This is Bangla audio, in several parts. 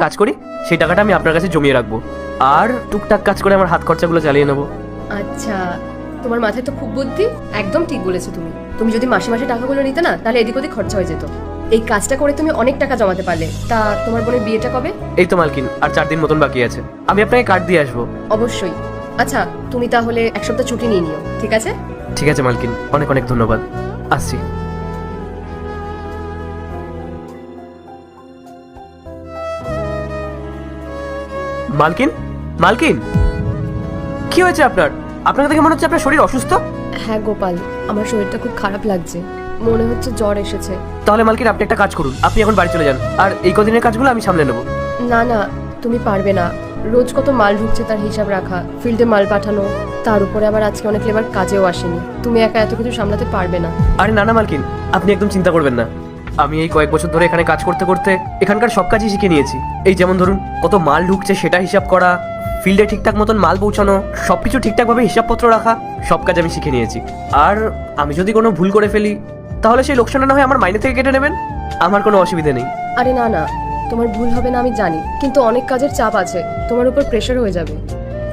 কাজ করি সেই টাকাটা আমি আপনার কাছে জমিয়ে রাখবো, আর টুকটাক কাজ করে আমার হাত খরচাগুলো চালিয়ে নেবো। আচ্ছা, তোমার মাথায় তো খুব বুদ্ধি, একদম ঠিক বলেছো তুমি। তুমি যদি মাসে মাসে টাকাগুলো নিতে না, তাহলে এদিক ওদিক খরচা হয়ে যেত। এই কাজটা করে তুমি অনেক টাকা জমাতে পারলে। তা তোমার বোনের বিয়েটা কবে? এই তো মালকিন, আর 4 দিন মতন বাকি আছে, আমি আপনাকে কার্ড দিয়ে আসবো। অবশ্যই। আচ্ছা, তুমি তাহলে 1 সপ্তাহ ছুটি নিয়ে নিও, ঠিক আছে? ঠিক আছে মালকিন, অনেক অনেক ধন্যবাদ, আসছি। মালকিন, মালকিন, কি হয়েছে আপনার? আপনাকে দেখে মনে হচ্ছে আপনার শরীর অসুস্থ। হ্যাঁ গোপাল, আমার শরীরটা খুব খারাপ লাগছে, মনে হচ্ছে জ্বর এসেছে। তাহলে মালকিন আপনি একটা কাজ করুন, আপনি এখন বাড়ি চলে যান, আর এই কদিনের কাজগুলো আমি সামলে নেবো। না না, তুমি পারবে না। রোজ কত মাল ঢুকছে তার হিসাব রাখা, ফিল্ডে মাল পাঠানো, তার উপরে আবার আজকে অনেক লেবার কাজেও আসেনি। তুমি একা এত কিছু সামলাতে পারবে না। আরে না না মালকিন, আপনি একদম চিন্তা করবেন না। আমি এই কয়েক বছর ধরে এখানে কাজ করতে করতে এখানকার সব কাজই শিখে নিয়েছি। এই যেমন ধরুন, কত মাল ঢুকছে সেটা হিসাব করা, ফিল্ডে ঠিকঠাক মতন মাল পৌঁছানো, সবকিছু ঠিকঠাকভাবে হিসাবপত্র রাখা, সব কাজ আমি শিখে নিয়েছি। আর আমি যদি কোনো ভুল করে ফেলি, তাহলে সেই লোকসানটা না হয় আমার মাইনে থেকে কেটে নেবেন, আমার কোনো অসুবিধা নেই। আরে না না, তোমার ভুল হবে না আমি জানি, কিন্তু অনেক কাজের চাপ আছে, তোমার উপর প্রেশার হয়ে যাবে।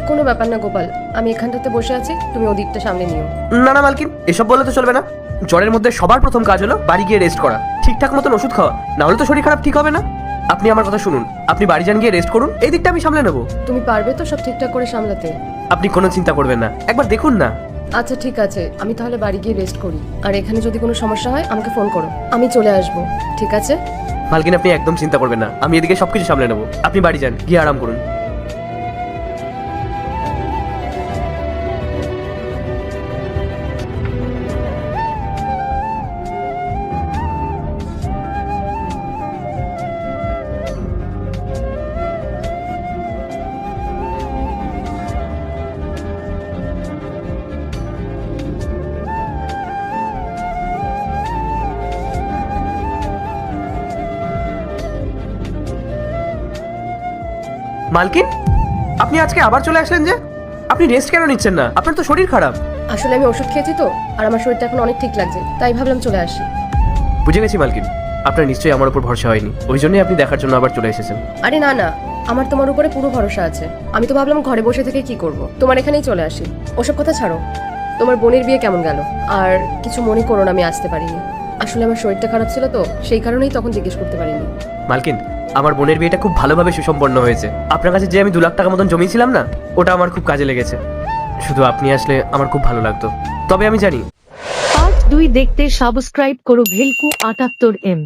কোনো ব্যাপার না গোপাল, আমি এখানটাতে বসে আছি, তুমি ওদিকটা সামনে নিও। না না মালকিন, এসব বলে তো চলবে না। জ্বরের মধ্যে সবার প্রথম কাজ হলো বাড়ি গিয়ে রেস্ট করা, ঠিকঠাক মতন ওষুধ খাওয়া, না হলে তো শরীর খারাপ ঠিক হবে না। আপনি আমার কথা শুনুন, আপনি বাড়ি যান, গিয়ে রেস্ট করুন, এই দিকটা আমি সামলে নেবো। তুমি পারবে তো সব ঠিকঠাক করে সামলাতে? আপনি কোনো চিন্তা করবেন না, একবার দেখুন না। আচ্ছা ঠিক আছে, আমি তাহলে বাড়ি গিয়ে রেস্ট করি, আর এখানে যদি কোনো সমস্যা হয় আমাকে ফোন করো, আমি চলে আসবো, ঠিক আছে? মালকিন আপনি একদম চিন্তা করবেন না, আমি এদিকে সবকিছু সামলে নেবো। আপনি বাড়ি যান, গিয়ে আরাম করুন। মালকিন, আপনি আজকে আবার চলে আসলেন যে? আপনি রেস্ট কেন নিচ্ছেন না? আপনার তো শরীর খারাপ। আসলে আমি ওষুধ খেয়েছি তো, আর আমার শরীরটা এখন অনেক ঠিক লাগছে, তাই ভাবলাম চলে আসি। বুঝে গেছি মালকিন, আপনার নিশ্চয়ই আমার উপর ভরসা হয়নি, ওই জন্যই আপনি দেখার জন্য আবার চলে এসেছেন। আরে না না, আমার তোমার উপরে পুরো ভরসা আছে। আমি তো ভাবলাম ঘরে বসে থেকে কি করব, তোমার এখানেই চলে আসি। ওসব কথা ছাড়ো, তোমার বোনের বিয়ে কেমন গেল? আর কিছু মনে করো না, আমি আসতে পারিনি, আসলে আমার শরীরটা খারাপ ছিল তো, সেই কারণেই তখন জিজ্ঞেস করতে পারিনি। মালকিন, আমার বোনের বিয়েটা খুব ভালোভাবে সুসম্পন্ন হয়েছে। আপনার কাছে যে আমি 2 লাখ টাকা মতন জমিয়েছিলাম না, ওটা আমার খুব কাজে লেগেছে। শুধু আপনি আসলে আমার খুব ভালো লাগতো। তবে আমি জানি পার্ট 2 দেখতে সাবস্ক্রাইব করো ভেলকু 78M।